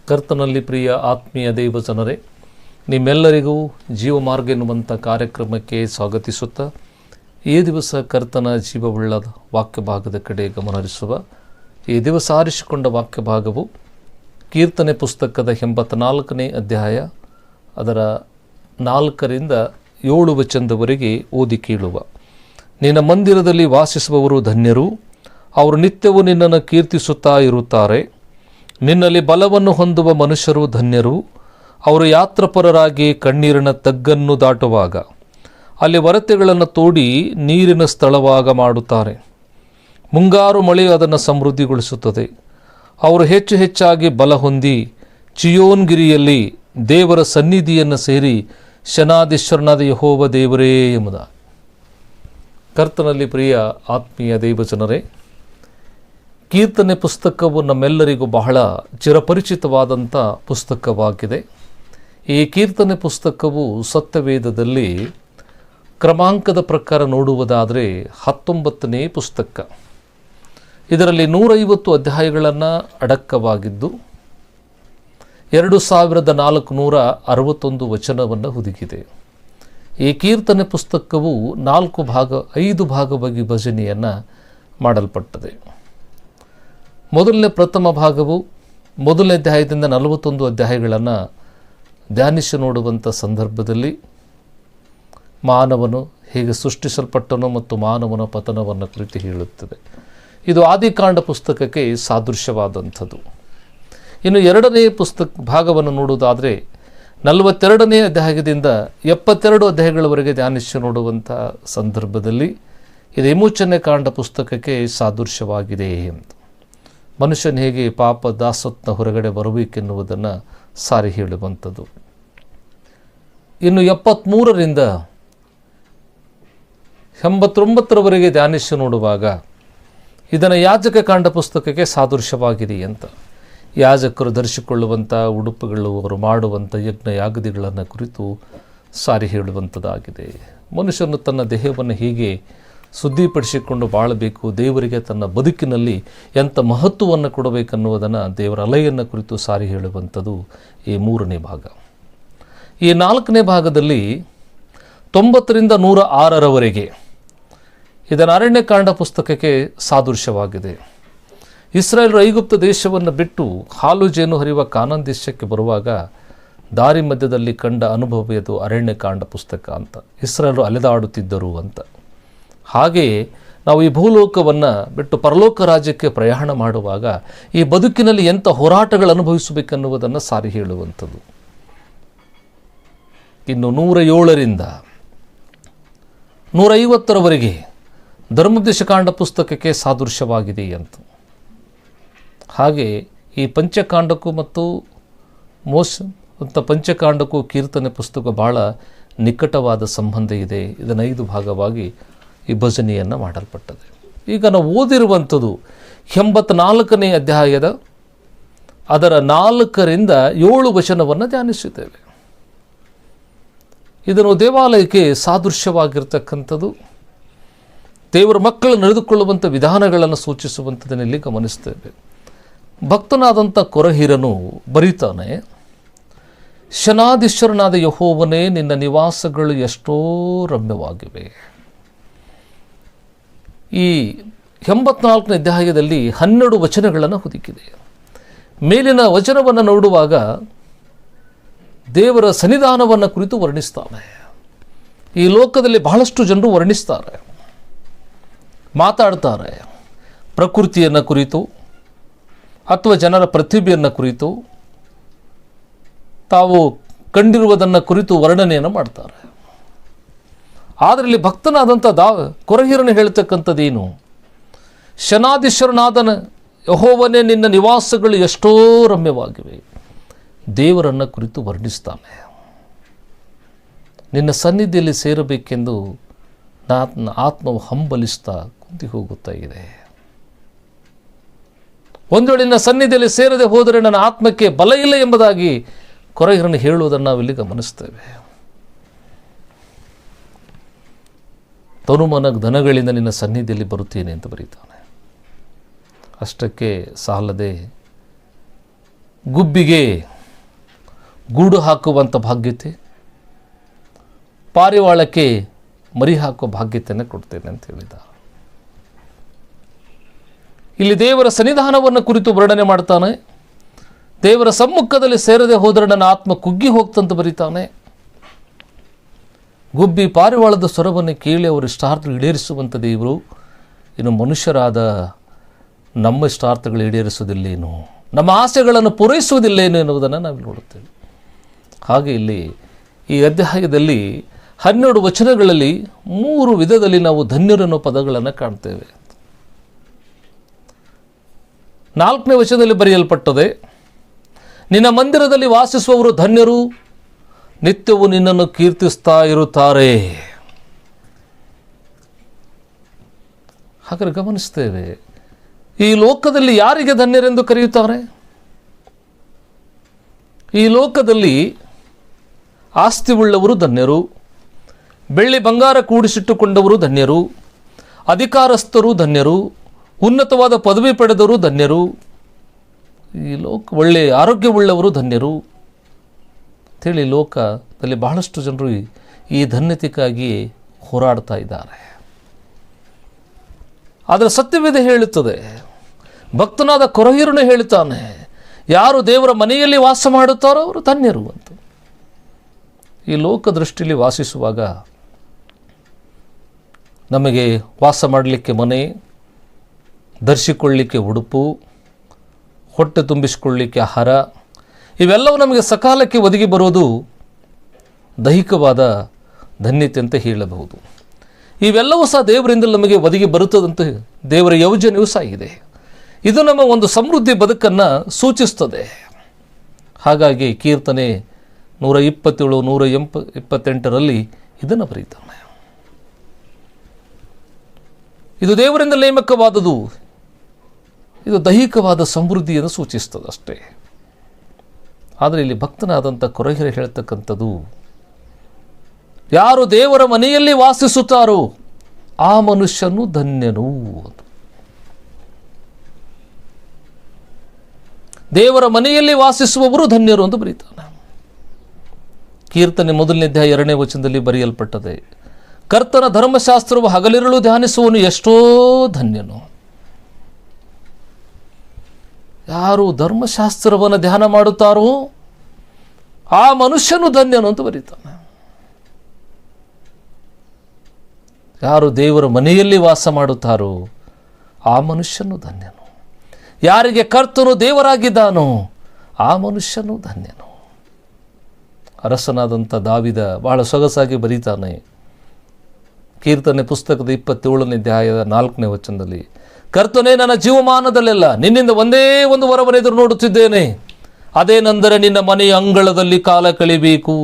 ಕರ್ತನಲ್ಲಿ ಪ್ರಿಯ ಆತ್ಮೀಯ ದೈವ ಜನರೇ, ನಿಮ್ಮೆಲ್ಲರಿಗೂ ಜೀವಮಾರ್ಗ ಎನ್ನುವಂಥ ಕಾರ್ಯಕ್ರಮಕ್ಕೆ ಸ್ವಾಗತಿಸುತ್ತಾ ಈ ದಿವಸ ಕರ್ತನ ಜೀವವುಳ್ಳ ವಾಕ್ಯ ಭಾಗದ ಕಡೆ ಗಮನಹರಿಸುವ ಈ ದಿವಸ ಆರಿಸಿಕೊಂಡ ವಾಕ್ಯ ಭಾಗವು ಕೀರ್ತನೆ ಪುಸ್ತಕದ 84ನೇ ಅಧ್ಯಾಯ ಅದರ 4ರಿಂದ 7 ವಚನದವರೆಗೆ ಓದಿ ಕೇಳುವ. ನಿನ್ನ ಮಂದಿರದಲ್ಲಿ ವಾಸಿಸುವವರು ಧನ್ಯರು, ಅವರು ನಿತ್ಯವೂ ನಿನ್ನನ್ನು ಕೀರ್ತಿಸುತ್ತಾ ಇರುತ್ತಾರೆ. ನಿನ್ನಲ್ಲಿ ಬಲವನ್ನು ಹೊಂದುವ ಮನುಷ್ಯರು ಧನ್ಯರು, ಅವರು ಯಾತ್ರಪರರಾಗಿ ಕಣ್ಣೀರಿನ ತಗ್ಗನ್ನು ದಾಟುವಾಗ ಅಲ್ಲಿ ಒರತೆಗಳನ್ನು ತೋಡಿ ನೀರಿನ ಸ್ಥಳವಾಗ ಮಾಡುತ್ತಾರೆ. ಮುಂಗಾರು ಮಳೆಯು ಅದನ್ನು ಸಮೃದ್ಧಿಗೊಳಿಸುತ್ತದೆ. ಅವರು ಹೆಚ್ಚು ಹೆಚ್ಚಾಗಿ ಬಲ ಹೊಂದಿ ಚಿಯೋನ್ಗಿರಿಯಲ್ಲಿ ದೇವರ ಸನ್ನಿಧಿಯನ್ನು ಸೇರಿ ಶನಾದೀಶ್ವರನಾದ ಯೆಹೋವ ದೇವರೇ ಎಂಬುದಾಗಿ. ಕರ್ತನಲ್ಲಿ ಪ್ರಿಯ ಆತ್ಮೀಯ ದೈವಜನರೇ, ಕೀರ್ತನೆ ಪುಸ್ತಕವು ನಮ್ಮೆಲ್ಲರಿಗೂ ಬಹಳ ಚಿರಪರಿಚಿತವಾದಂಥ ಪುಸ್ತಕವಾಗಿದೆ. ಈ ಕೀರ್ತನೆ ಪುಸ್ತಕವು ಸತ್ಯವೇದದಲ್ಲಿ ಕ್ರಮಾಂಕದ ಪ್ರಕಾರ ನೋಡುವುದಾದರೆ 19ನೇ ಪುಸ್ತಕ. ಇದರಲ್ಲಿ 150 ಅಧ್ಯಾಯಗಳನ್ನು ಅಡಕವಾಗಿದ್ದು 2461 ವಚನವನ್ನು ಹುದುಗಿದೆ. ಈ ಕೀರ್ತನೆ ಪುಸ್ತಕವು 5 ಭಾಗವಾಗಿ ವಿಭಜನೆಯನ್ನು ಮಾಡಲ್ಪಟ್ಟದೆ. ಪ್ರಥಮ ಭಾಗವು ಮೊದಲನೇ ಅಧ್ಯಾಯದಿಂದ 41 ಅಧ್ಯಾಯಗಳನ್ನು ಧ್ಯಾನಿಸಿ ನೋಡುವಂಥ ಸಂದರ್ಭದಲ್ಲಿ ಮಾನವನು ಹೇಗೆ ಸೃಷ್ಟಿಸಲ್ಪಟ್ಟನು ಮತ್ತು ಮಾನವನ ಪತನವನ್ನು ಕುರಿತು ಹೇಳುತ್ತದೆ. ಇದು ಆದಿಕಾಂಡ ಪುಸ್ತಕಕ್ಕೆ ಸಾದೃಶ್ಯವಾದಂಥದ್ದು. ಇನ್ನು 2ನೇ ಭಾಗವನ್ನು ನೋಡುವುದಾದರೆ 42ನೇ ಅಧ್ಯಾಯದಿಂದ 72 ಅಧ್ಯಾಯಗಳವರೆಗೆ ಧ್ಯಾನಿಸಿ ನೋಡುವಂಥ ಸಂದರ್ಭದಲ್ಲಿ ಇದು ವಿಮೋಚನೆ ಕಾಂಡ ಪುಸ್ತಕಕ್ಕೆ ಸಾದೃಶ್ಯವಾಗಿದೆ ಅಂತ. ಮನುಷ್ಯನ ಹೇಗೆ ಪಾಪ ದಾಸತ್ನ ಹೊರಗಡೆ ಬರಬೇಕೆನ್ನುವುದನ್ನು ಸಾರಿ ಹೇಳುವಂಥದ್ದು. ಇನ್ನು 73ರಿಂದ 89ರವರೆಗೆ ಧ್ಯಾನಿಸಿ ನೋಡುವಾಗ ಇದನ್ನು ಯಾಜಕ ಕಾಂಡ ಪುಸ್ತಕಕ್ಕೆ ಸಾದೃಶ್ಯವಾಗಿದೆ ಅಂತ. ಯಾಜಕರು ಧರಿಸಿಕೊಳ್ಳುವಂಥ ಉಡುಪುಗಳು, ಅವರು ಮಾಡುವಂಥ ಯಜ್ಞ ಯಾಗದಿಗಳನ್ನು ಕುರಿತು ಸಾರಿ ಹೇಳುವಂಥದ್ದಾಗಿದೆ. ಮನುಷ್ಯನು ತನ್ನ ದೇಹವನ್ನು ಹೀಗೆ ಶುದ್ಧಿಪಡಿಸಿಕೊಂಡು ಬಾಳಬೇಕು, ದೇವರಿಗೆ ತನ್ನ ಬದುಕಿನಲ್ಲಿ ಎಂಥ ಮಹತ್ವವನ್ನು ಕೊಡಬೇಕನ್ನುವುದನ್ನು, ದೇವರ ಅಲೆಯನ್ನು ಕುರಿತು ಸಾರಿ ಹೇಳುವಂಥದ್ದು ಈ 3ನೇ ಭಾಗ. ಈ 4ನೇ ಭಾಗದಲ್ಲಿ 90ರಿಂದ 106ರವರೆಗೆ ಇದನ್ನು ಅರಣ್ಯಕಾಂಡ ಪುಸ್ತಕಕ್ಕೆ ಸಾದೃಶ್ಯವಾಗಿದೆ. ಇಸ್ರಾಯೇಲರು ಐಗುಪ್ತ ದೇಶವನ್ನು ಬಿಟ್ಟು ಹಾಲು ಜೇನು ಹರಿಯುವ ಕಾನಾನ್ ದೇಶಕ್ಕೆ ಬರುವಾಗ ದಾರಿ ಮಧ್ಯದಲ್ಲಿ ಕಂಡ ಅನುಭವ ಇದು ಅರಣ್ಯಕಾಂಡ ಪುಸ್ತಕ ಅಂತ. ಇಸ್ರಾಯೇಲರು ಅಲೆದಾಡುತ್ತಿದ್ದರು ಅಂತ. ಹಾಗೆಯೇ ನಾವು ಈ ಭೂಲೋಕವನ್ನು ಬಿಟ್ಟು ಪರಲೋಕ ರಾಜ್ಯಕ್ಕೆ ಪ್ರಯಾಣ ಮಾಡುವಾಗ ಈ ಬದುಕಿನಲ್ಲಿ ಎಂಥ ಹೋರಾಟಗಳು ಅನುಭವಿಸಬೇಕೆನ್ನುವುದನ್ನು ಸಾರಿ ಹೇಳುವಂಥದ್ದು. ಇನ್ನು 107ರಿಂದ 150ರವರೆಗೆ ಧರ್ಮೋಪದೇಶಕಾಂಡ ಪುಸ್ತಕಕ್ಕೆ ಸಾದೃಶ್ಯವಾಗಿದೆ ಅಂತ. ಹಾಗೆ ಈ ಪಂಚಕಾಂಡಕ್ಕೂ ಮತ್ತು ಪಂಚಕಾಂಡಕ್ಕೂ ಕೀರ್ತನೆ ಪುಸ್ತಕ ಬಹಳ ನಿಕಟವಾದ ಸಂಬಂಧ ಇದೆ. ಇದನ್ನು 5 ಭಾಗವಾಗಿ ವಿಭಜನೆಯನ್ನು ಮಾಡಲ್ಪಟ್ಟದೆ. ಈಗ ನಾವು ಓದಿರುವಂಥದ್ದು 84ನೇ ಅಧ್ಯಾಯದ ಅದರ 4ರಿಂದ 7 ವಚನವನ್ನು ಧ್ಯಾನಿಸಿದ್ದೇವೆ. ಇದನ್ನು ದೇವಾಲಯಕ್ಕೆ ಸಾದೃಶ್ಯವಾಗಿರ್ತಕ್ಕಂಥದ್ದು, ದೇವರ ಮಕ್ಕಳು ನಡೆದುಕೊಳ್ಳುವಂಥ ವಿಧಾನಗಳನ್ನು ಸೂಚಿಸುವಂಥದ್ದನ್ನು ಇಲ್ಲಿ ಗಮನಿಸ್ತೇವೆ. ಭಕ್ತನಾದಂಥ ಕೊರಹೀರನು ಬರೀತಾನೆ, ಶನಾದೀಶ್ವರನಾದ ಯೆಹೋವನೇ, ನಿನ್ನ ನಿವಾಸಗಳು ಎಷ್ಟೋ ರಮ್ಯವಾಗಿವೆ. ಈ 84ನೇ ಅಧ್ಯಾಯದಲ್ಲಿ 12 ವಚನಗಳನ್ನು ಹುದುಕಿದೆ. ಮೇಲಿನ ವಚನವನ್ನು ನೋಡುವಾಗ ದೇವರ ಸನ್ನಿಧಾನವನ್ನು ಕುರಿತು ವರ್ಣಿಸ್ತಾನೆ. ಈ ಲೋಕದಲ್ಲಿ ಬಹಳಷ್ಟು ಜನರು ವರ್ಣಿಸ್ತಾರೆ, ಮಾತಾಡ್ತಾರೆ. ಪ್ರಕೃತಿಯನ್ನು ಕುರಿತು ಅಥವಾ ಜನರ ಪ್ರತಿಭೆಯನ್ನು ಕುರಿತು, ತಾವು ಕಂಡಿರುವುದನ್ನು ಕುರಿತು ವರ್ಣನೆಯನ್ನು ಮಾಡ್ತಾರೆ. ಆದರೆ ಇಲ್ಲಿ ಭಕ್ತನಾದಂಥ ಕೊರಹೀರನು ಹೇಳ್ತಕ್ಕಂಥದ್ದೇನು? ಶನಾದೀಶ್ವರನಾದನ ಯೆಹೋವನೇ, ನಿನ್ನ ನಿವಾಸಗಳು ಎಷ್ಟೋ ರಮ್ಯವಾಗಿವೆ. ದೇವರನ್ನು ಕುರಿತು ವರ್ಣಿಸ್ತಾನೆ. ನಿನ್ನ ಸನ್ನಿಧಿಯಲ್ಲಿ ಸೇರಬೇಕೆಂದು ನನ್ನ ಆತ್ಮವು ಹಂಬಲಿಸ್ತಾ ಕುಂದಿ ಹೋಗುತ್ತಾ ಇದೆ. ಒಂದು ವೇಳೆ ನಿನ್ನ ಸನ್ನಿಧಿಯಲ್ಲಿ ಸೇರದೆ ಹೋದರೆ ನನ್ನ ಆತ್ಮಕ್ಕೆ ಬಲ ಇಲ್ಲ ಎಂಬುದಾಗಿ ಕೊರಹೀರನು ಹೇಳುವುದನ್ನು ನಾವಿಲ್ಲಿ ಗಮನಿಸ್ತೇವೆ. ತನುಮನ ಧನಗಳಿಂದ ನಿನ್ನ ಸನ್ನಿಧಿಯಲ್ಲಿ ಬರುತ್ತೇನೆ ಅಂತ ಬರೀತಾನೆ. ಅಷ್ಟಕ್ಕೆ ಸಾಲದೆ ಗುಬ್ಬಿಗೆ ಗೂಡು ಹಾಕುವಂಥ ಭಾಗ್ಯತೆ, ಪಾರಿವಾಳಕ್ಕೆ ಮರಿ ಹಾಕುವ ಭಾಗ್ಯತೆಯನ್ನು ಕೊಡ್ತೇನೆ ಅಂತ ಹೇಳಿದ. ಇಲ್ಲಿ ದೇವರ ಸನ್ನಿಧಾನವನ್ನು ಕುರಿತು ವರ್ಣನೆ ಮಾಡ್ತಾನೆ. ದೇವರ ಸಮ್ಮುಖದಲ್ಲಿ ಸೇರದೆ ಹೋದರೆ ನನ್ನ ಆತ್ಮ ಕುಗ್ಗಿ ಹೋಗ್ತಂತ ಬರೀತಾನೆ. ಗುಬ್ಬಿ ಪಾರಿವಾಳದ ಸ್ವರವನ್ನು ಕೇಳಿ ಅವರು ಇಷ್ಟಾರ್ಥ ಈಡೇರಿಸುವಂಥ ದೇವರು, ಇನ್ನು ಮನುಷ್ಯರಾದ ನಮ್ಮ ಇಷ್ಟಾರ್ಥಗಳು ಈಡೇರಿಸುವುದಿಲ್ಲೇನು, ನಮ್ಮ ಆಸೆಗಳನ್ನು ಪೂರೈಸುವುದಿಲ್ಲೇನು ಎನ್ನುವುದನ್ನು ನಾವು ನೋಡುತ್ತೇವೆ. ಹಾಗೆ ಇಲ್ಲಿ ಈ ಅಧ್ಯಾಯದಲ್ಲಿ 12 ವಚನಗಳಲ್ಲಿ 3 ವಿಧದಲ್ಲಿ ನಾವು ಧನ್ಯರನ್ನೋ ಪದಗಳನ್ನು ಕಾಣ್ತೇವೆ. 4ನೇ ವಚನದಲ್ಲಿ ಬರೆಯಲ್ಪಟ್ಟದೆ, ನಿನ್ನ ಮಂದಿರದಲ್ಲಿ ವಾಸಿಸುವವರು ಧನ್ಯರು, ನಿತ್ಯವೂ ನಿನ್ನನ್ನು ಕೀರ್ತಿಸ್ತಾ ಇರುತ್ತಾರೆ. ಹಾಗಾದರೆ ಗಮನಿಸ್ತೇವೆ, ಈ ಲೋಕದಲ್ಲಿ ಯಾರಿಗೆ ಧನ್ಯರೆಂದು ಕರೆಯುತ್ತಾರೆ? ಈ ಲೋಕದಲ್ಲಿ ಆಸ್ತಿವುಳ್ಳವರು ಧನ್ಯರು, ಬೆಳ್ಳಿ ಬಂಗಾರ ಕೂಡಿಸಿಟ್ಟುಕೊಂಡವರು ಧನ್ಯರು, ಅಧಿಕಾರಸ್ಥರು ಧನ್ಯರು, ಉನ್ನತವಾದ ಪದವಿ ಪಡೆದವರು ಧನ್ಯರು, ಈ ಒಳ್ಳೆಯ ಆರೋಗ್ಯವುಳ್ಳವರು ಧನ್ಯರು ಅಂಥೇಳಿ ಲೋಕದಲ್ಲಿ ಬಹಳಷ್ಟು ಜನರು ಈ ಧನ್ಯತೆಗಾಗಿ ಹೋರಾಡ್ತಾ ಇದ್ದಾರೆ. ಆದರೆ ಸತ್ಯವೇದ ಹೇಳುತ್ತದೆ, ಭಕ್ತನಾದ ಕೊರಹೀರನು ಹೇಳುತ್ತಾನೆ, ಯಾರು ದೇವರ ಮನೆಯಲ್ಲಿ ವಾಸ ಮಾಡುತ್ತಾರೋ ಅವರು ಧನ್ಯರು ಅಂತ. ಈ ಲೋಕ ದೃಷ್ಟಿಯಲ್ಲಿ ವಾಸಿಸುವಾಗ ನಮಗೆ ವಾಸ ಮಾಡಲಿಕ್ಕೆ ಮನೆ, ಧರಿಸಿಕೊಳ್ಳಲಿಕ್ಕೆ ಉಡುಪು, ಹೊಟ್ಟೆ ತುಂಬಿಸಿಕೊಳ್ಳಲಿಕ್ಕೆ ಆಹಾರ, ಇವೆಲ್ಲವೂ ನಮಗೆ ಸಕಾಲಕ್ಕೆ ಒದಗಿ ಬರೋದು ದೈಹಿಕವಾದ ಧನ್ಯತೆ ಅಂತ ಹೇಳಬಹುದು. ಇವೆಲ್ಲವೂ ಸಹ ದೇವರಿಂದ ನಮಗೆ ಒದಗಿ ಬರುತ್ತದಂತೆ ದೇವರ ಯೋಜನೆಯೂ ಸಹ ಇದೆ. ಇದು ನಮ್ಮ ಒಂದು ಸಮೃದ್ಧಿ ಬದುಕನ್ನು ಸೂಚಿಸ್ತದೆ. ಹಾಗಾಗಿ ಕೀರ್ತನೆ 127, 128ರಲ್ಲಿ ಇದನ್ನು ಬರೀತಾನೆ. ಇದು ದೇವರಿಂದ ನೇಮಕವಾದುದು, ಇದು ದೈಹಿಕವಾದ ಸಮೃದ್ಧಿಯನ್ನು ಸೂಚಿಸ್ತದೆ ಅಷ್ಟೇ. ಆದರೆ ಇಲ್ಲಿ ಭಕ್ತನಾದಂಥ ಕೊರಹೀರ ಹೇಳ್ತಕ್ಕಂಥದ್ದು, ಯಾರು ದೇವರ ಮನೆಯಲ್ಲಿ ವಾಸಿಸುತ್ತಾರೋ ಆ ಮನುಷ್ಯನು ಧನ್ಯನು. ದೇವರ ಮನೆಯಲ್ಲಿ ವಾಸಿಸುವವರು ಧನ್ಯರು ಅಂತ ಬರೀತಾನೆ. ಕೀರ್ತನೆ 1ನೇ ಅಧ್ಯಾಯ 2ನೇ ವಚನದಲ್ಲಿ ಬರೆಯಲ್ಪಟ್ಟದೆ, ಕರ್ತನ ಧರ್ಮಶಾಸ್ತ್ರವು ಹಗಲಿರುಳು ಧ್ಯಾನಿಸುವನು ಎಷ್ಟೋ ಧನ್ಯನು. ಯಾರು ಧರ್ಮಶಾಸ್ತ್ರವನ್ನು ಧ್ಯಾನ ಮಾಡುತ್ತಾರೋ ಆ ಮನುಷ್ಯನು ಧನ್ಯನು ಅಂತ ಬರೀತಾನೆ. ಯಾರು ದೇವರ ಮನೆಯಲ್ಲಿ ವಾಸ ಮಾಡುತ್ತಾರೋ ಆ ಮನುಷ್ಯನು ಧನ್ಯನು. ಯಾರಿಗೆ ಕರ್ತನು ದೇವರಾಗಿದ್ದಾನೋ ಆ ಮನುಷ್ಯನು ಧನ್ಯನು. ಅರಸನಾದಂಥ ದಾವಿದ ಬಹಳ ಸೊಗಸಾಗಿ ಬರೀತಾನೆ. ಕೀರ್ತನೆ ಪುಸ್ತಕದ 27ನೇ ಅಧ್ಯಾಯದ 4ನೇ ವಚನದಲ್ಲಿ, ಕರ್ತನೇ ನನ್ನ ಜೀವಮಾನದಲ್ಲೆಲ್ಲ ನಿನ್ನಿಂದ ಒಂದೇ ಒಂದು ವರವನ್ನು ಎದುರು ನೋಡುತ್ತಿದ್ದೇನೆ, ಅದೇನೆಂದರೆ ನಿನ್ನ ಮನೆಯ ಅಂಗಳದಲ್ಲಿ ಕಾಲ ಕಳಿಬೇಕು.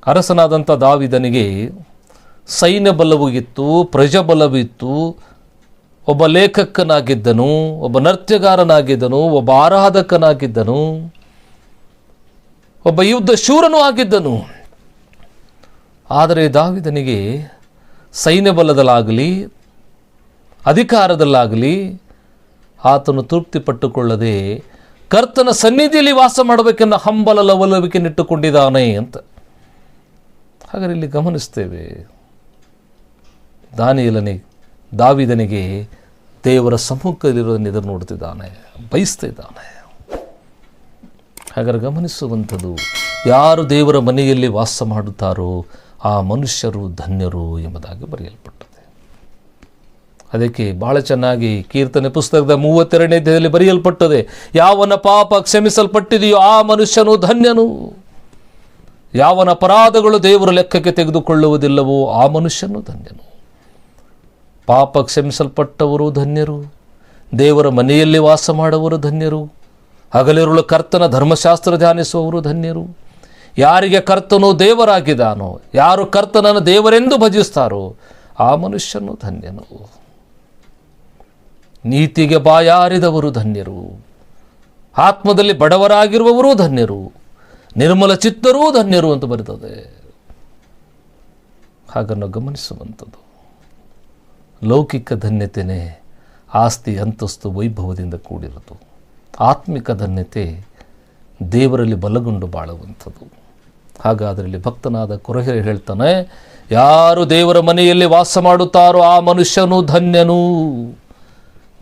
ಅರಸನಾದಂಥ ದಾವಿದನಿಗೆ ಸೈನ್ಯ ಬಲವೂ ಇತ್ತು, ಪ್ರಜಾಬಲವಿತ್ತು. ಒಬ್ಬ ಲೇಖಕನಾಗಿದ್ದನು, ಒಬ್ಬ ನೃತ್ಯಗಾರನಾಗಿದ್ದನು, ಒಬ್ಬ ಆರಾಧಕನಾಗಿದ್ದನು, ಒಬ್ಬ ಯುದ್ಧ ಶೂರನೂ ಆಗಿದ್ದನು. ಆದರೆ ದಾವಿದನಿಗೆ ಸೈನ್ಯ ಬಲದಲ್ಲಾಗಲಿ ಅಧಿಕಾರದಲ್ಲಾಗಲಿ ಆತನು ತೃಪ್ತಿ ಪಟ್ಟುಕೊಳ್ಳದೆ ಕರ್ತನ ಸನ್ನಿಧಿಯಲ್ಲಿ ವಾಸ ಮಾಡಬೇಕೆಂದ ಹಂಬಲ ಲವಲವಿಕೆನಿಟ್ಟುಕೊಂಡಿದ್ದಾನೆ ಅಂತ. ಹಾಗಾದರೆ ಇಲ್ಲಿ ಗಮನಿಸ್ತೇವೆ, ದಾವಿದನಿಗೆ ದೇವರ ಸಮ್ಮುಖದಲ್ಲಿರೋದನ್ನು ಎದುರು ನೋಡ್ತಿದ್ದಾನೆ, ಬಯಸ್ತಿದ್ದಾನೆ. ಹಾಗಾದರೆ ಗಮನಿಸುವಂಥದ್ದು, ಯಾರು ದೇವರ ಮನೆಯಲ್ಲಿ ವಾಸ ಮಾಡುತ್ತಾರೋ ಆ ಮನುಷ್ಯರು ಧನ್ಯರು ಎಂಬುದಾಗಿ ಬರೆಯಲ್ಪಟ್ಟದೆ. ಅದಕ್ಕೆ ಬಹಳ ಚೆನ್ನಾಗಿ ಕೀರ್ತನೆ ಪುಸ್ತಕದ 32ನೇ ಅಧ್ಯಾಯದಲ್ಲಿ ಬರೆಯಲ್ಪಟ್ಟದೆ, ಯಾವನ ಪಾಪ ಕ್ಷಮಿಸಲ್ಪಟ್ಟಿದೆಯೋ ಆ ಮನುಷ್ಯನು ಧನ್ಯನು, ಯಾವನ ಅಪರಾಧಗಳು ದೇವರು ಲೆಕ್ಕಕ್ಕೆ ತೆಗೆದುಕೊಳ್ಳುವುದಿಲ್ಲವೋ ಆ ಮನುಷ್ಯನು ಧನ್ಯನು. ಪಾಪ ಕ್ಷಮಿಸಲ್ಪಟ್ಟವರು ಧನ್ಯರು, ದೇವರ ಮನೆಯಲ್ಲಿ ವಾಸ ಮಾಡುವವರು ಧನ್ಯರು, ಹಗಲಿರುಳು ಕರ್ತನ ಧರ್ಮಶಾಸ್ತ್ರ ಧ್ಯಾನಿಸುವವರು ಧನ್ಯರು. ಯಾರಿಗೆ ಕರ್ತನು ದೇವರಾಗಿದ್ದಾನೋ, ಯಾರು ಕರ್ತನನ್ನು ದೇವರೆಂದು ಭಜಿಸ್ತಾರೋ ಆ ಮನುಷ್ಯನು ಧನ್ಯನು. ನೀತಿಗೆ ಬಾಯಾರಿದವರು ಧನ್ಯರು, ಆತ್ಮದಲ್ಲಿ ಬಡವರಾಗಿರುವವರೂ ಧನ್ಯರು, ನಿರ್ಮಲ ಚಿತ್ತರೂ ಧನ್ಯರು ಅಂತ ಬರ್ತದೆ. ಹಾಗನ್ನು ಗಮನಿಸುವಂಥದ್ದು. ಲೌಕಿಕ ಧನ್ಯತೆಯೇ ಆಸ್ತಿ, ಅಂತಸ್ತು, ವೈಭವದಿಂದ ಕೂಡಿರೋದು. ಆತ್ಮಿಕ ಧನ್ಯತೆ ದೇವರಲ್ಲಿ ಬಲಗೊಂಡು ಬಾಳುವಂಥದ್ದು. ಹಾಗಾದರಲ್ಲಿ ಭಕ್ತನಾದ ಕೊರಹಿರ ಹೇಳ್ತಾನೆ, ಯಾರು ದೇವರ ಮನೆಯಲ್ಲಿ ವಾಸ ಮಾಡುತ್ತಾರೋ ಆ ಮನುಷ್ಯನು ಧನ್ಯನು.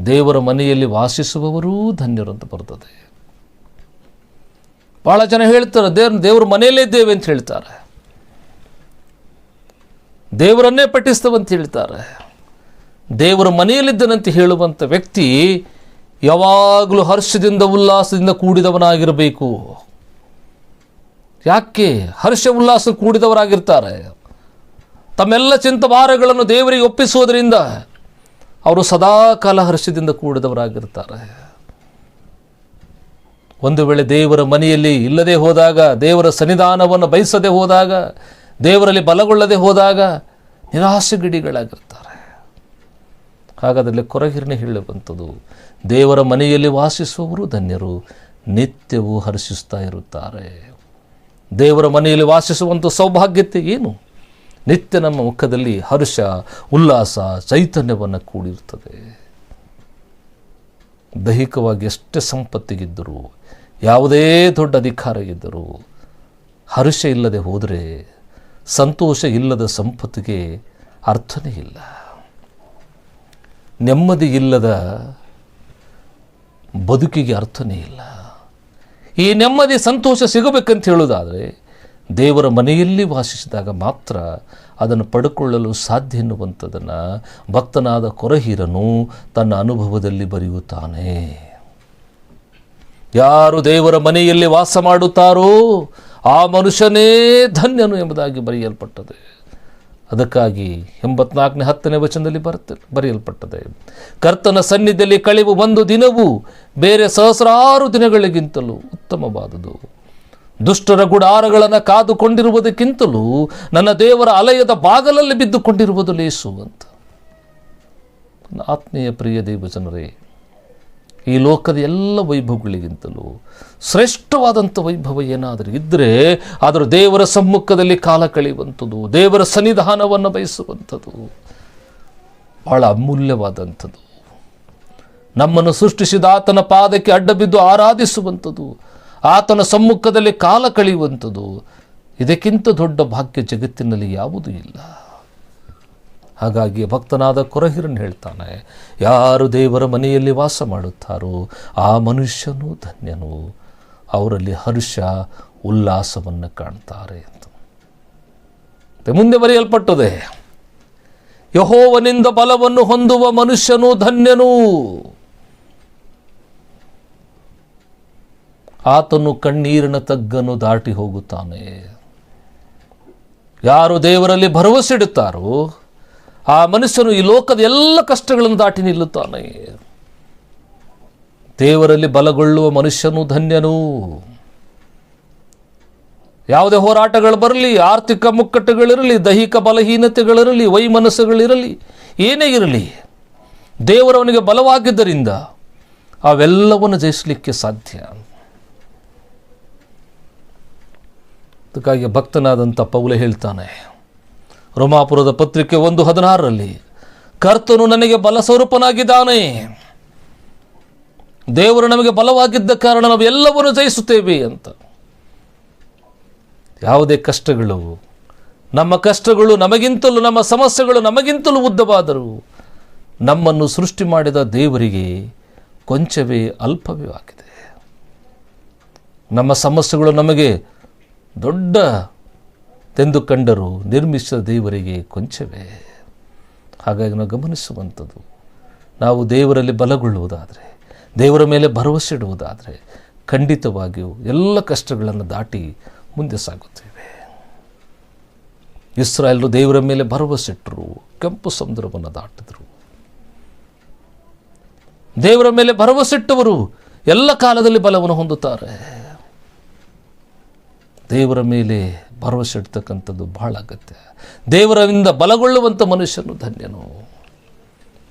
ದೇವರ ಮನೆಯಲ್ಲಿ ವಾಸಿಸುವವರೂ ಧನ್ಯರು ಅಂತ ಬರ್ತದೆ. ಭಾಳ ಜನ ಹೇಳ್ತಾರೆ ದೇವರ ಮನೆಯಲ್ಲೇ ಇದ್ದೇವೆ ಅಂತ ಹೇಳ್ತಾರೆ, ದೇವರನ್ನೇ ಪಠಿಸ್ತವಂತ ಹೇಳ್ತಾರೆ. ದೇವರ ಮನೆಯಲ್ಲಿದ್ದನಂತೆ ಹೇಳುವಂಥ ವ್ಯಕ್ತಿ ಯಾವಾಗಲೂ ಹರ್ಷದಿಂದ ಉಲ್ಲಾಸದಿಂದ ಕೂಡಿದವನಾಗಿರಬೇಕು. ಯಾಕೆ ಹರ್ಷ ಉಲ್ಲಾಸ ಕೂಡಿದವರಾಗಿರ್ತಾರೆ? ತಮ್ಮೆಲ್ಲ ಚಿಂತಭಾರಗಳನ್ನು ದೇವರಿಗೆ ಒಪ್ಪಿಸುವುದರಿಂದ ಅವರು ಸದಾಕಾಲ ಹರ್ಷದಿಂದ ಕೂಡಿದವರಾಗಿರ್ತಾರೆ. ಒಂದು ವೇಳೆ ದೇವರ ಮನೆಯಲ್ಲಿ ಇಲ್ಲದೆ ಹೋದಾಗ, ದೇವರ ಸನ್ನಿಧಾನವನ್ನು ಬಯಸದೆ ಹೋದಾಗ, ದೇವರಲ್ಲಿ ಬಲಗೊಳ್ಳದೆ ಹೋದಾಗ ನಿರಾಶೆಗಿಡಿಗಳಾಗಿರ್ತಾರೆ. ಹಾಗಾದರೆ ಕೊರಹಿರನೇ ಹೇಳುವಂಥದ್ದು, ದೇವರ ಮನೆಯಲ್ಲಿ ವಾಸಿಸುವವರು ಧನ್ಯರು, ನಿತ್ಯವೂ ಹರ್ಷಿಸ್ತಾ ಇರುತ್ತಾರೆ. ದೇವರ ಮನೆಯಲ್ಲಿ ವಾಸಿಸುವಂಥ ಸೌಭಾಗ್ಯತೆ ಏನು? ನಿತ್ಯ ನಮ್ಮ ಮುಖದಲ್ಲಿ ಹರ್ಷ, ಉಲ್ಲಾಸ, ಚೈತನ್ಯವನ್ನು ಕೂಡಿರುತ್ತದೆ. ದೈಹಿಕವಾಗಿ ಎಷ್ಟೇ ಸಂಪತ್ತಿಗಿದ್ದರೂ, ಯಾವುದೇ ದೊಡ್ಡ ಅಧಿಕಾರ ಇದ್ದರೂ, ಹರ್ಷ ಇಲ್ಲದೆ ಹೋದರೆ, ಸಂತೋಷ ಇಲ್ಲದ ಸಂಪತ್ತಿಗೆ ಅರ್ಥನೇ ಇಲ್ಲ. ನೆಮ್ಮದಿ ಇಲ್ಲದ ಬದುಕಿಗೆ ಅರ್ಥನೇ ಇಲ್ಲ. ಈ ನೆಮ್ಮದಿ ಸಂತೋಷ ಸಿಗಬೇಕಂತ ಹೇಳೋದಾದರೆ ದೇವರ ಮನೆಯಲ್ಲಿ ವಾಸಿಸಿದಾಗ ಮಾತ್ರ ಅದನ್ನು ಪಡ್ಕೊಳ್ಳಲು ಸಾಧ್ಯ ಎನ್ನುವಂಥದ್ದನ್ನು ಭಕ್ತನಾದ ಕೊರಹಿರನು ತನ್ನ ಅನುಭವದಲ್ಲಿ ಬರೆಯುತ್ತಾನೆ. ಯಾರು ದೇವರ ಮನೆಯಲ್ಲಿ ವಾಸ ಮಾಡುತ್ತಾರೋ ಆ ಮನುಷ್ಯನೇ ಧನ್ಯನು ಎಂಬುದಾಗಿ ಬರೆಯಲ್ಪಟ್ಟದೆ. ಅದಕ್ಕಾಗಿ 84ನೇ 10ನೇ ವಚನದಲ್ಲಿ ಬರೆಯಲ್ಪಟ್ಟದೆ, ಕರ್ತನ ಸನ್ನಿಧಿಯಲ್ಲಿ ಕಳೆಯುವ ಒಂದು ದಿನವೂ ಬೇರೆ ಸಹಸ್ರಾರು ದಿನಗಳಿಗಿಂತಲೂ ಉತ್ತಮವಾದುದು. ದುಷ್ಟರ ಗುಡಾರಗಳನ್ನು ಕಾದುಕೊಂಡಿರುವುದಕ್ಕಿಂತಲೂ ನನ್ನ ದೇವರ ಆಲಯದ ಬಾಗಲಲ್ಲಿ ಬಿದ್ದುಕೊಂಡಿರುವುದು ಲೇಸು ಅಂತ. ಆತ್ಮೀಯ ಪ್ರಿಯ ದೇವಜನರೇ, ಈ ಲೋಕದ ಎಲ್ಲ ವೈಭವಗಳಿಗಿಂತಲೂ ಶ್ರೇಷ್ಠವಾದಂಥ ವೈಭವ ಏನಾದರೂ ಇದ್ದರೆ ಅದರ ದೇವರ ಸಮ್ಮುಖದಲ್ಲಿ ಕಾಲ ಕಳೆಯುವಂಥದ್ದು, ದೇವರ ಸನ್ನಿಧಾನವನ್ನು ಬಯಸುವಂಥದ್ದು ಬಹಳ ಅಮೂಲ್ಯವಾದಂಥದ್ದು. ನಮ್ಮನ್ನು ಸೃಷ್ಟಿಸಿದ ಆತನ ಪಾದಕ್ಕೆ ಅಡ್ಡಬಿದ್ದು ಆರಾಧಿಸುವಂಥದ್ದು, ಆತನ ಸಮ್ಮುಖದಲ್ಲಿ ಕಾಲ ಕಳೆಯುವಂಥದ್ದು, ಇದಕ್ಕಿಂತ ದೊಡ್ಡ ಭಾಗ್ಯ ಜಗತ್ತಿನಲ್ಲಿ ಯಾವುದೂ ಇಲ್ಲ. ಹಾಗಾಗಿ ಭಕ್ತನಾದ ಕೊರಹಿರನು ಹೇಳ್ತಾನೆ, ಯಾರು ದೇವರ ಮನೆಯಲ್ಲಿ ವಾಸ ಮಾಡುತ್ತಾರೋ ಆ ಮನುಷ್ಯನು ಧನ್ಯನು, ಅವರಲ್ಲಿ ಹರ್ಷ ಉಲ್ಲಾಸವನ್ನು ಕಾಣ್ತಾರೆ ಅಂತ. ಮುಂದೆ ಬರೆಯಲ್ಪಟ್ಟದೆ, ಯೆಹೋವನಿಂದ ಬಲವನ್ನು ಹೊಂದುವ ಮನುಷ್ಯನು ಧನ್ಯನು, ಆತನು ಕಣ್ಣೀರಿನ ತಗ್ಗನ್ನು ದಾಟಿ ಹೋಗುತ್ತಾನೆ. ಯಾರು ದೇವರಲ್ಲಿ ಭರವಸೆ ಇಡುತ್ತಾರೋ ಆ ಮನುಷ್ಯನು ಈ ಲೋಕದ ಎಲ್ಲ ಕಷ್ಟಗಳನ್ನು ದಾಟಿ ನಿಲ್ಲುತ್ತಾನೆ. ದೇವರಲ್ಲಿ ಬಲಗೊಳ್ಳುವ ಮನುಷ್ಯನು ಧನ್ಯನು. ಯಾವುದೇ ಹೋರಾಟಗಳು ಬರಲಿ, ಆರ್ಥಿಕ ಮುಕ್ಕಟ್ಟುಗಳಿರಲಿ, ದೈಹಿಕ ಬಲಹೀನತೆಗಳಿರಲಿ, ವೈಮನಸ್ಸುಗಳಿರಲಿ, ಏನೇ ಇರಲಿ, ದೇವರವನಿಗೆ ಬಲವಾಗಿದ್ದರಿಂದ ಅವೆಲ್ಲವನ್ನು ಜಯಿಸಲಿಕ್ಕೆ ಸಾಧ್ಯ. ಅದಕ್ಕಾಗಿ ಭಕ್ತನಾದಂಥ ಪೌಲ ಹೇಳ್ತಾನೆ ರೋಮಾಪುರದ ಪತ್ರಿಕೆ 1:16 ಕರ್ತನು ನನಗೆ ಬಲ ಸ್ವರೂಪನಾಗಿದ್ದಾನೆ. ದೇವರು ನಮಗೆ ಬಲವಾಗಿದ್ದ ಕಾರಣ ನಾವು ಎಲ್ಲವನ್ನು ಜಯಿಸುತ್ತೇವೆ ಅಂತ. ಯಾವುದೇ ಕಷ್ಟಗಳು, ನಮ್ಮ ಕಷ್ಟಗಳು ನಮಗಿಂತಲೂ, ನಮ್ಮ ಸಮಸ್ಯೆಗಳು ನಮಗಿಂತಲೂ ಉದ್ದವಾದರೂ ನಮ್ಮನ್ನು ಸೃಷ್ಟಿ ಮಾಡಿದ ದೇವರಿಗೆ ಕೊಂಚವೇ ಅಲ್ಪವೇ ಆಗಿದೆ. ನಮ್ಮ ಸಮಸ್ಯೆಗಳು ನಮಗೆ ದೊಡ್ಡ ತೆಂದು ಕಂಡರೂ ನಿರ್ಮಿಸಿದ ದೇವರಿಗೆ ಕೊಂಚವೇ. ಹಾಗಾಗಿ ನಾವು ಗಮನಿಸುವಂಥದ್ದು, ನಾವು ದೇವರಲ್ಲಿ ಬಲಗೊಳ್ಳುವುದಾದರೆ, ದೇವರ ಮೇಲೆ ಭರವಸೆ ಇಡುವುದಾದರೆ ಖಂಡಿತವಾಗಿಯೂ ಎಲ್ಲ ಕಷ್ಟಗಳನ್ನು ದಾಟಿ ಮುಂದೆ ಸಾಗುತ್ತೇವೆ. ಇಸ್ರಾಯೇಲರು ದೇವರ ಮೇಲೆ ಭರವಸೆ ಇಟ್ಟರು, ಕೆಂಪು ಸಮುದ್ರವನ್ನು ದಾಟಿದರು. ದೇವರ ಮೇಲೆ ಭರವಸೆ ಇಟ್ಟವರು ಎಲ್ಲ ಕಾಲದಲ್ಲಿ ಬಲವನ್ನು ಹೊಂದುತ್ತಾರೆ. ದೇವರ ಮೇಲೆ ಭರವಸೆ ಇಡ್ತಕ್ಕಂಥದ್ದು ಬಹಳ ಅಗತ್ಯ. ದೇವರಿಂದ ಬಲಗೊಳ್ಳುವಂಥ ಮನುಷ್ಯನು ಧನ್ಯನು.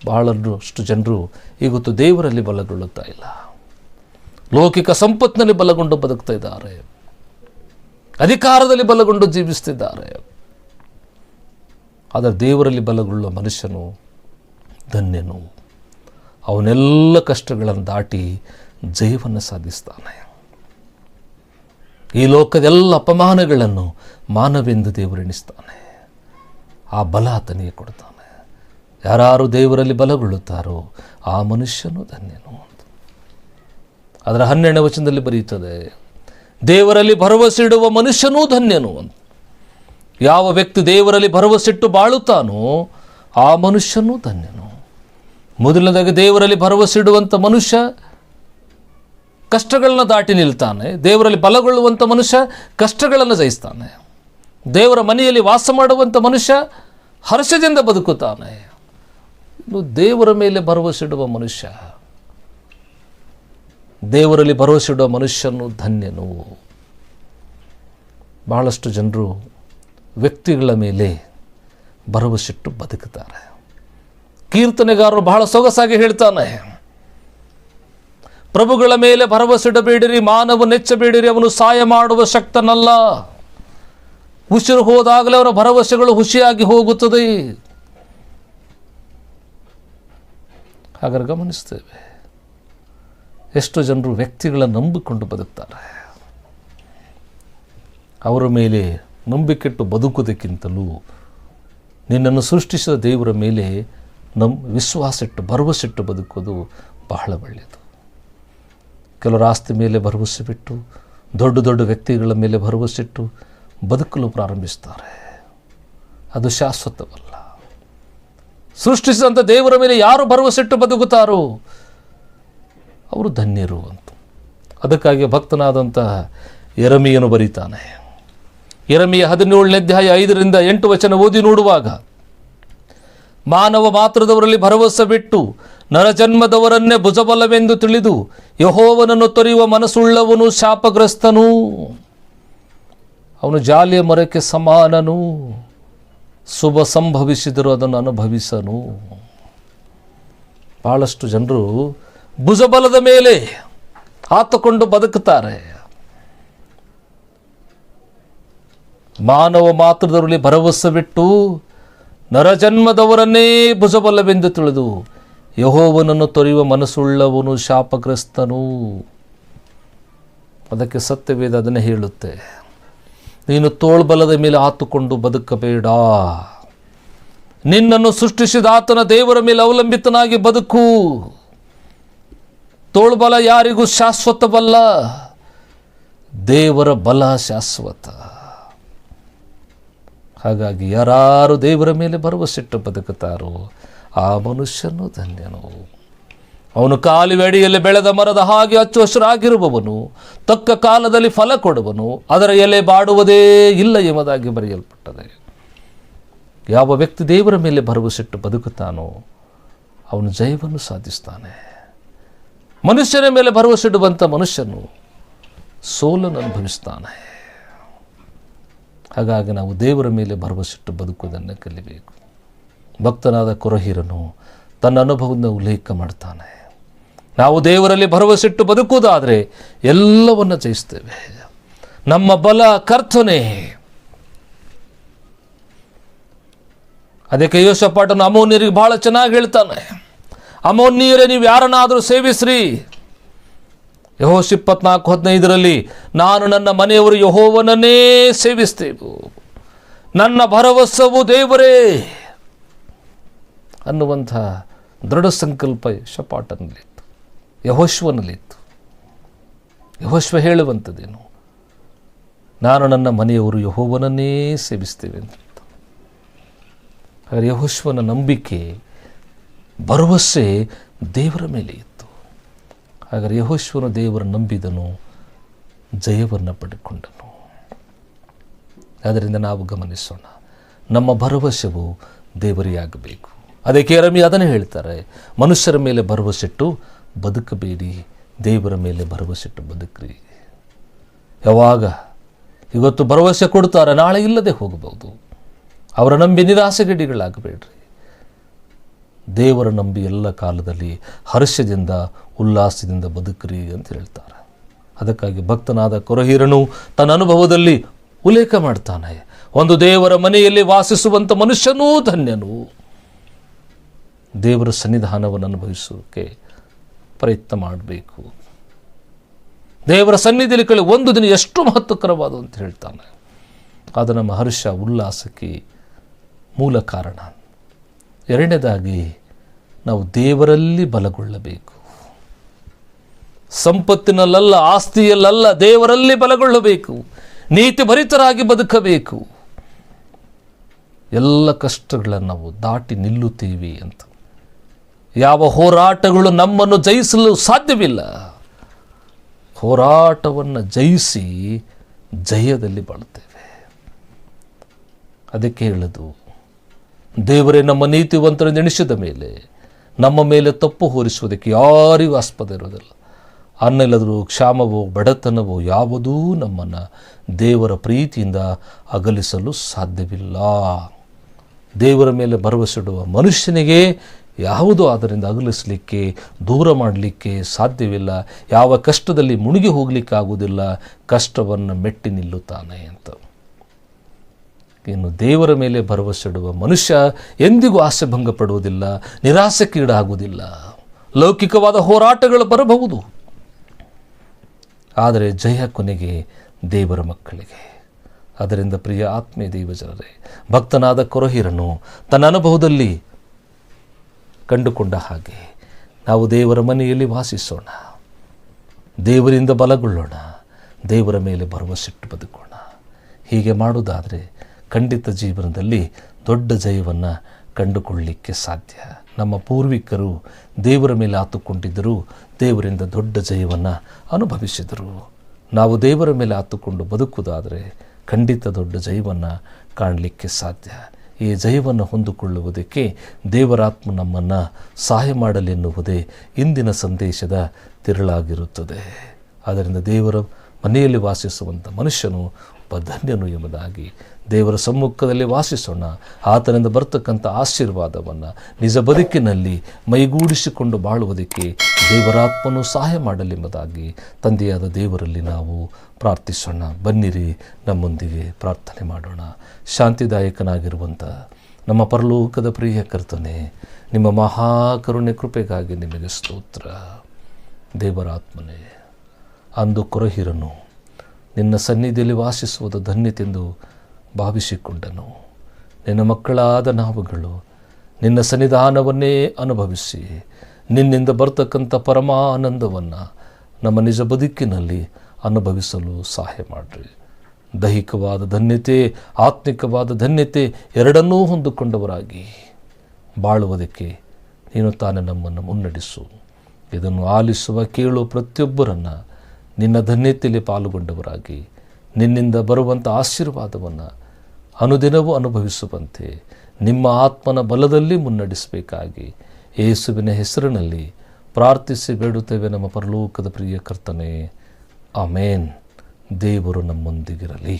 ಬಹಳಷ್ಟು ಜನರು ಇವತ್ತು ದೇವರಲ್ಲಿ ಬಲಗೊಳ್ಳುತ್ತಾ ಇಲ್ಲ, ಲೌಕಿಕ ಸಂಪತ್ತಿನಲ್ಲಿ ಬಲಗೊಂಡು ಬದುಕ್ತಾ ಇದ್ದಾರೆ, ಅಧಿಕಾರದಲ್ಲಿ ಬಲಗೊಂಡು ಜೀವಿಸ್ತಿದ್ದಾರೆ. ಆದರೆ ದೇವರಲ್ಲಿ ಬಲಗೊಳ್ಳುವ ಮನುಷ್ಯನು ಧನ್ಯನು. ಅವನೆಲ್ಲ ಕಷ್ಟಗಳನ್ನು ದಾಟಿ ಜಯವನ್ನು ಸಾಧಿಸ್ತಾನೆ. ಈ ಲೋಕದ ಎಲ್ಲ ಅಪಮಾನಗಳನ್ನು ಮಾನವೆಂದು ದೇವರೆಣಿಸ್ತಾನೆ. ಆ ಬಲ ಆತನಿಗೆ ಕೊಡ್ತಾನೆ. ಯಾರು ದೇವರಲ್ಲಿ ಬಲಗೊಳ್ಳುತ್ತಾರೋ ಆ ಮನುಷ್ಯನು ಧನ್ಯನು ಅಂತ. ಅದರ 12ನೇ ವಚನದಲ್ಲಿ ಬರೆಯುತ್ತದೆ, ದೇವರಲ್ಲಿ ಭರವಸೆಯಿಡುವ ಮನುಷ್ಯನೂ ಧನ್ಯನು ಅಂತ. ಯಾವ ವ್ಯಕ್ತಿ ದೇವರಲ್ಲಿ ಭರವಸೆಟ್ಟು ಬಾಳುತ್ತಾನೋ ಆ ಮನುಷ್ಯನೂ ಧನ್ಯನು. ಮೊದಲನೇದಾಗಿ ದೇವರಲ್ಲಿ ಭರವಸೆಯಿಡುವಂಥ ಮನುಷ್ಯ ಕಷ್ಟಗಳನ್ನ ದಾಟಿ ನಿಲ್ತಾನೆ. ದೇವರಲ್ಲಿ ಬಲಗೊಳ್ಳುವಂಥ ಮನುಷ್ಯ ಕಷ್ಟಗಳನ್ನು ಜಯಿಸ್ತಾನೆ. ದೇವರ ಮನೆಯಲ್ಲಿ ವಾಸ ಮಾಡುವಂಥ ಮನುಷ್ಯ ಹರ್ಷದಿಂದ ಬದುಕುತ್ತಾನೆ. ಇನ್ನು ದೇವರ ಮೇಲೆ ಭರವಸೆಯಿಡುವ ಮನುಷ್ಯ, ದೇವರಲ್ಲಿ ಭರವಸೆಯಿಡುವ ಮನುಷ್ಯನು ಧನ್ಯನು. ಬಹಳಷ್ಟು ಜನರು ವ್ಯಕ್ತಿಗಳ ಮೇಲೆ ಭರವಸೆಟ್ಟು ಬದುಕುತ್ತಾರೆ. ಕೀರ್ತನೆಗಾರರು ಬಹಳ ಸೊಗಸಾಗಿ ಹೇಳ್ತಾನೆ, ಪ್ರಭುಗಳ ಮೇಲೆ ಭರವಸೆಯಿಡಬೇಡಿರಿ, ಮಾನವನೆಚ್ಚಬೇಡಿರಿ, ಅವನು ಸಹಾಯ ಮಾಡುವ ಶಕ್ತನಲ್ಲ. ಉಸಿರು ಹೋದಾಗಲೇ ಅವರ ಭರವಸೆಗಳು ಹುಸಿಯಾಗಿ ಹೋಗುತ್ತದೆ. ಹಾಗಾದ್ರೆ ಗಮನಿಸ್ತೇವೆ, ಎಷ್ಟು ಜನರು ವ್ಯಕ್ತಿಗಳನ್ನು ನಂಬಿಕೊಂಡು ಬದುಕ್ತಾರೆ. ಅವರ ಮೇಲೆ ನಂಬಿಕೆಟ್ಟು ಬದುಕುವುದಕ್ಕಿಂತಲೂ ನಿನ್ನನ್ನು ಸೃಷ್ಟಿಸಿದ ದೇವರ ಮೇಲೆ ವಿಶ್ವಾಸಟ್ಟು ಭರವಸೆಟ್ಟು ಬದುಕೋದು ಬಹಳ ಒಳ್ಳೆಯದು. ಕೆಲವರು ಆಸ್ತಿ ಮೇಲೆ ಭರವಸೆ ಬಿಟ್ಟು, ದೊಡ್ಡ ದೊಡ್ಡ ವ್ಯಕ್ತಿಗಳ ಮೇಲೆ ಭರವಸೆಟ್ಟು ಬದುಕಲು ಪ್ರಾರಂಭಿಸ್ತಾರೆ. ಅದು ಶಾಶ್ವತವಲ್ಲ. ಸೃಷ್ಟಿಸಿದಂಥ ದೇವರ ಮೇಲೆ ಯಾರು ಭರವಸೆಟ್ಟು ಬದುಕುತ್ತಾರೋ ಅವರು ಧನ್ಯರು ಅಂತ. ಅದಕ್ಕಾಗಿ ಭಕ್ತನಾದಂತಹ ಯೆರೆಮೀಯನು ಬರೀತಾನೆ. ಯೆರೆಮೀಯ 17ನೇ ಅಧ್ಯಾಯ 5ರಿಂದ 8 ವಚನ ಓದಿ ನೋಡುವಾಗ, ಮಾನವ ಮಾತ್ರದವರಲ್ಲಿ ಭರವಸೆ ಬಿಟ್ಟು ನರಜನ್ಮದವರನ್ನೇ ಭುಜಬಲವೆಂದು ತಿಳಿದು ಯೆಹೋವನನ್ನು ತೊರೆಯುವ ಮನಸ್ಸುಳ್ಳವನು ಶಾಪಗ್ರಸ್ತನು. ಅವನು ಜಾಲಿಯ ಮರಕ್ಕೆ ಸಮಾನನು, ಶುಭ ಸಂಭವಿಸಿದರೂ ಅದನ್ನು ಅನುಭವಿಸನು. ಬಹಳಷ್ಟು ಜನರು ಭುಜಬಲದ ಮೇಲೆ ಹಾತುಕೊಂಡು ಬದುಕುತ್ತಾರೆ. ಮಾನವ ಮಾತ್ರದವರಲ್ಲಿ ಭರವಸೆ ಬಿಟ್ಟು ನರಜನ್ಮದವರನ್ನೇ ಭುಜಬಲವೆಂದು ತಿಳಿದು ಯೆಹೋವನನ್ನು ತೊರೆಯುವ ಮನಸ್ಸುಳ್ಳವನು ಶಾಪಗ್ರಸ್ತನು. ಅದಕ್ಕೆ ಸತ್ಯವೇದ ಅದನ್ನೇ ಹೇಳುತ್ತೆ, ನೀನು ತೋಳ್ಬಲದ ಮೇಲೆ ಹಾತುಕೊಂಡು ಬದುಕಬೇಡ. ನಿನ್ನನ್ನು ಸೃಷ್ಟಿಸಿದ ಆತನ ದೇವರ ಮೇಲೆ ಅವಲಂಬಿತನಾಗಿ ಬದುಕು. ತೋಳ್ಬಲ ಯಾರಿಗೂ ಶಾಶ್ವತವಲ್ಲ, ದೇವರ ಬಲ ಶಾಶ್ವತ. ಹಾಗಾಗಿ ಯಾರು ದೇವರ ಮೇಲೆ ಭರವಸೆಟ್ಟು ಬದುಕುತ್ತಾರೋ ಆ ಮನುಷ್ಯನು ಧನ್ಯನು. ಅವನು ಕಾಲುವೆ ಅಡಿಯಲ್ಲಿ ಬೆಳೆದ ಮರದ ಹಾಗೆ ಹಚ್ಚು ಹಸಿರಾಗಿರುವವನು, ತಕ್ಕ ಕಾಲದಲ್ಲಿ ಫಲ ಕೊಡುವನು, ಅದರ ಎಲೆ ಬಾಡುವುದೇ ಇಲ್ಲ ಎಂಬುದಾಗಿ ಬರೆಯಲ್ಪಟ್ಟದೆ. ಯಾವ ವ್ಯಕ್ತಿ ದೇವರ ಮೇಲೆ ಭರವಸೆಟ್ಟು ಬದುಕುತ್ತಾನೋ ಅವನು ಜಯವನ್ನು ಸಾಧಿಸ್ತಾನೆ. ಮನುಷ್ಯನ ಮೇಲೆ ಭರವಸೆಡುವಂಥ ಮನುಷ್ಯನು ಸೋಲನ್ನು ಅನುಭವಿಸ್ತಾನೆ. ಹಾಗಾಗಿ ನಾವು ದೇವರ ಮೇಲೆ ಭರವಸೆಟ್ಟು ಬದುಕುವುದನ್ನು ಕಲಿಬೇಕು. ಭಕ್ತನಾದ ಕೊರಹೀರನು ತನ್ನ ಅನುಭವವನ್ನು ಉಲ್ಲೇಖ ಮಾಡ್ತಾನೆ. ನಾವು ದೇವರಲ್ಲಿ ಭರವಸೆಟ್ಟು ಬದುಕುವುದಾದರೆ ಎಲ್ಲವನ್ನು ಜಯಿಸ್ತೇವೆ. ನಮ್ಮ ಬಲ ಕರ್ತನೇ. ಅದಕ್ಕೆ ಯೋಷಾಫಾಟನು ಅಮ್ಮೋನ್ಯರಿಗೆ ಬಹಳ ಚೆನ್ನಾಗಿ ಹೇಳ್ತಾನೆ, ಅಮ್ಮೋನ್ಯರೇ ನೀವು ಯಾರನ್ನಾದರೂ ಸೇವಿಸ್ರಿ. ಯೆಹೋಶ 24:15 ನಾನು ನನ್ನ ಮನೆಯವರು ಯೆಹೋವನನ್ನೇ ಸೇವಿಸ್ತೇವೆ, ನನ್ನ ಭರವಸವು ದೇವರೇ ಅನ್ನುವಂಥ ದೃಢ ಸಂಕಲ್ಪ ಯೆಹೋಷಾಫಾಟನಲ್ಲಿತ್ತು, ಯೆಹೋಶುವನಲ್ಲಿತ್ತು. ಯೆಹೋಶುವ ಹೇಳುವಂಥದ್ದೇನು, ನಾನು ನನ್ನ ಮನೆಯವರು ಯೆಹೋವನನ್ನೇ ಸೇವಿಸ್ತೇವೆ ಅಂತ. ಹಾಗೆ ಯೆಹೋಶುವನ ನಂಬಿಕೆ ಭರವಸೆ ದೇವರ ಮೇಲೆ ಇತ್ತು. ಹಾಗಾದರೆ ಯೆಹೋಶುವನು ದೇವರ ನಂಬಿದನು, ಜಯವನ್ನು ಪಡೆದುಕೊಂಡನು. ಆದ್ದರಿಂದ ನಾವು ಗಮನಿಸೋಣ, ನಮ್ಮ ಭರವಸೆವು ದೇವರಿಯಾಗಬೇಕು. ಅದಕ್ಕೆ ಯೆರೆಮೀಯ ಅದನ್ನೇ ಹೇಳ್ತಾರೆ, ಮನುಷ್ಯರ ಮೇಲೆ ಭರವಸೆಟ್ಟು ಬದುಕಬೇಡಿ, ದೇವರ ಮೇಲೆ ಭರವಸೆಟ್ಟು ಬದುಕ್ರಿ. ಯಾವಾಗ ಇವತ್ತು ಭರವಸೆ ಕೊಡ್ತಾರೆ, ನಾಳೆ ಇಲ್ಲದೆ ಹೋಗಬಹುದು. ಅವರ ನಂಬಿ ನಿರಾಸೆಗಡಿಗಳಾಗಬೇಡ್ರಿ. ದೇವರ ನಂಬಿ ಎಲ್ಲ ಕಾಲದಲ್ಲಿ ಹರ್ಷದಿಂದ ಉಲ್ಲಾಸದಿಂದ ಬದುಕ್ರಿ ಅಂತ ಹೇಳ್ತಾರೆ. ಅದಕ್ಕಾಗಿ ಭಕ್ತನಾದ ಕೊರಹೀರನು ತನ್ನ ಅನುಭವದಲ್ಲಿ ಉಲ್ಲೇಖ ಮಾಡ್ತಾನೆ, ಒಂದು ದೇವರ ಮನೆಯಲ್ಲಿ ವಾಸಿಸುವಂಥ ಮನುಷ್ಯನೂ ಧನ್ಯನು. ದೇವರ ಸನ್ನಿಧಾನವನ್ನು ಅನುಭವಿಸೋಕೆ ಪ್ರಯತ್ನ ಮಾಡಬೇಕು. ದೇವರ ಸನ್ನಿಧಿಯಲ್ಲಿ ಕಳೆಯುವ ಒಂದು ದಿನ ಎಷ್ಟು ಮಹತ್ವಕರವಾದ ಅಂತ ಹೇಳ್ತಾನೆ. ಅದು ನಮ್ಮ ಹರ್ಷ ಉಲ್ಲಾಸಕ್ಕೆ ಮೂಲ ಕಾರಣ. ಎರಡನೇದಾಗಿ ನಾವು ದೇವರಲ್ಲಿ ಬಲಗೊಳ್ಳಬೇಕು. ಸಂಪತ್ತಿನಲ್ಲ, ಆಸ್ತಿಯಲ್ಲ, ದೇವರಲ್ಲಿ ಬಲಗೊಳ್ಳಬೇಕು. ನೀತಿ ಭರಿತರಾಗಿ ಬದುಕಬೇಕು. ಎಲ್ಲ ಕಷ್ಟಗಳನ್ನು ನಾವು ದಾಟಿ ನಿಲ್ಲುತ್ತೀವಿ ಅಂತ. ಯಾವ ಹೋರಾಟಗಳು ನಮ್ಮನ್ನು ಜಯಿಸಲು ಸಾಧ್ಯವಿಲ್ಲ. ಹೋರಾಟವನ್ನು ಜಯಿಸಿ ಜಯದಲ್ಲಿ ಬಾಳುತ್ತೇವೆ. ಅದಕ್ಕೆ ಹೇಳೋದು, ದೇವರೇ ನಮ್ಮ ನೀತಿವಂತರನ್ನು ಎಣಿಸಿದ ಮೇಲೆ ನಮ್ಮ ಮೇಲೆ ತಪ್ಪು ಹೊರಿಸುವುದಕ್ಕೆ ಯಾರಿಗೂ ಆಸ್ಪದ ಇರೋದಿಲ್ಲ. ಅನ್ನಿಲ್ಲದರೂ ಕ್ಷಾಮವೋ ಬಡತನವೋ ಯಾವುದೂ ನಮ್ಮನ್ನು ದೇವರ ಪ್ರೀತಿಯಿಂದ ಅಗಲಿಸಲು ಸಾಧ್ಯವಿಲ್ಲ. ದೇವರ ಮೇಲೆ ಭರವಸೆಡುವ ಮನುಷ್ಯನಿಗೆ ಯಾವುದೂ ಅದರಿಂದ ಅಗಲಿಸಲಿಕ್ಕೆ, ದೂರ ಮಾಡಲಿಕ್ಕೆ ಸಾಧ್ಯವಿಲ್ಲ. ಯಾವ ಕಷ್ಟದಲ್ಲಿ ಮುಳುಗಿ ಹೋಗಲಿಕ್ಕಾಗುವುದಿಲ್ಲ. ಕಷ್ಟವನ್ನು ಮೆಟ್ಟಿ ನಿಲ್ಲುತ್ತಾನೆ ಅಂತ. ಇನ್ನು ದೇವರ ಮೇಲೆ ಭರವಸೆಡುವ ಮನುಷ್ಯ ಎಂದಿಗೂ ಆಸೆ ಭಂಗ ಪಡುವುದಿಲ್ಲ, ನಿರಾಸೆಗೀಡಾಗುವುದಿಲ್ಲ. ಲೌಕಿಕವಾದ ಹೋರಾಟಗಳು ಬರಬಹುದು, ಆದರೆ ಜಯ ಕೊನೆಗೆ ದೇವರ ಮಕ್ಕಳಿಗೆ. ಅದರಿಂದ ಪ್ರಿಯ ಆತ್ಮೀಯ ದೇವಜನರೇ, ಭಕ್ತನಾದ ಕೊರಹೀರನು ತನ್ನ ಅನುಭವದಲ್ಲಿ ಕಂಡುಕೊಂಡ ಹಾಗೆ ನಾವು ದೇವರ ಮನೆಯಲ್ಲಿ ವಾಸಿಸೋಣ, ದೇವರಿಂದ ಬಲಗೊಳ್ಳೋಣ, ದೇವರ ಮೇಲೆ ಭರವಸೆಟ್ಟು ಬದುಕೋಣ. ಹೀಗೆ ಮಾಡುವುದಾದರೆ ಖಂಡಿತ ಜೀವನದಲ್ಲಿ ದೊಡ್ಡ ಜಯವನ್ನು ಕಂಡುಕೊಳ್ಳಲಿಕ್ಕೆ ಸಾಧ್ಯ. ನಮ್ಮ ಪೂರ್ವಿಕರು ದೇವರ ಮೇಲೆ ಆತುಕೊಂಡಿದ್ದರು, ದೇವರಿಂದ ದೊಡ್ಡ ಜಯವನ್ನು ಅನುಭವಿಸಿದರು. ನಾವು ದೇವರ ಮೇಲೆ ಆತುಕೊಂಡು ಬದುಕುವುದಾದರೆ ಖಂಡಿತ ದೊಡ್ಡ ಜಯವನ್ನು ಕಾಣಲಿಕ್ಕೆ ಸಾಧ್ಯ. ಈ ಜಯವನ್ನು ಹೊಂದಿಕೊಳ್ಳುವುದಕ್ಕೆ ದೇವರಾತ್ಮ ನಮ್ಮನ್ನು ಸಹಾಯ ಮಾಡಲೆನ್ನುವುದೇ ಇಂದಿನ ಸಂದೇಶದ ತಿರುಳಾಗಿರುತ್ತದೆ. ಆದ್ದರಿಂದ ದೇವರ ಮನೆಯಲ್ಲಿ ವಾಸಿಸುವಂಥ ಮನುಷ್ಯನು ಒಬ್ಬ ಧನ್ಯನು ಎಂಬುದಾಗಿ ದೇವರ ಸಮ್ಮುಖದಲ್ಲಿ ವಾಸಿಸೋಣ. ಆತನಿಂದ ಬರ್ತಕ್ಕಂಥ ಆಶೀರ್ವಾದವನ್ನು ನಿಜ ಬದುಕಿನಲ್ಲಿ ಮೈಗೂಡಿಸಿಕೊಂಡು ಬಾಳುವುದಕ್ಕೆ ದೇವರಾತ್ಮನು ಸಹಾಯ ಮಾಡಲೆಂಬುದಾಗಿ ತಂದೆಯಾದ ದೇವರಲ್ಲಿ ನಾವು ಪ್ರಾರ್ಥಿಸೋಣ. ಬನ್ನಿರಿ, ನಮ್ಮೊಂದಿಗೆ ಪ್ರಾರ್ಥನೆ ಮಾಡೋಣ. ಶಾಂತಿದಾಯಕನಾಗಿರುವಂಥ ನಮ್ಮ ಪರಲೋಕದ ಪ್ರಿಯ ಕರ್ತನೇ, ನಿಮ್ಮ ಮಹಾಕರುಣೆ ಕೃಪೆಗಾಗಿ ನಿಮಗೆ ಸ್ತೋತ್ರ. ದೇವರಾತ್ಮನೇ, ಅಂದು ಕೊರಹೀರನು ನಿನ್ನ ಸನ್ನಿಧಿಯಲ್ಲಿ ವಾಸಿಸುವುದು ಧನ್ಯತೆಂದು ಭಾವಿಸಿಕೊಂಡನು. ನಿನ್ನ ಮಕ್ಕಳಾದ ನಾವುಗಳು ನಿನ್ನ ಸನ್ನಿಧಾನವನ್ನೇ ಅನುಭವಿಸಿ ನಿನ್ನಿಂದ ಬರ್ತಕ್ಕಂಥ ಪರಮಾನಂದವನ್ನು ನಮ್ಮ ನಿಜ ಬದುಕಿನಲ್ಲಿ ಅನುಭವಿಸಲು ಸಹಾಯ ಮಾಡಿರಿ. ದೈಹಿಕವಾದ ಧನ್ಯತೆ, ಆತ್ಮಿಕವಾದ ಧನ್ಯತೆ ಎರಡನ್ನೂ ಹೊಂದಿಕೊಂಡವರಾಗಿ ಬಾಳುವುದಕ್ಕೆ ನೀನು ತಾನೇ ನಮ್ಮನ್ನು ಮುನ್ನಡೆಸು. ಇದನ್ನು ಆಲಿಸುವ ಕೇಳುವ ಪ್ರತಿಯೊಬ್ಬರನ್ನು ನಿನ್ನ ಧನ್ಯತೆಯಲ್ಲಿ ಪಾಲ್ಗೊಂಡವರಾಗಿ ನಿನ್ನಿಂದ ಬರುವಂಥ ಆಶೀರ್ವಾದವನ್ನು ಅನುದಿನವೂ ಅನುಭವಿಸುವಂತೆ ನಿಮ್ಮ ಆತ್ಮನ ಬಲದಲ್ಲಿ ಮುನ್ನಡೆಸಬೇಕಾಗಿ ಯೇಸುವಿನ ಹೆಸರಿನಲ್ಲಿ ಪ್ರಾರ್ಥಿಸಿ ಬೇಡುತ್ತೇವೆ ನಮ್ಮ ಪರಲೋಕದ ಪ್ರಿಯ ಕರ್ತನೇ. ಆಮೇನ್. ದೇವರು ನಮ್ಮೊಂದಿಗಿರಲಿ.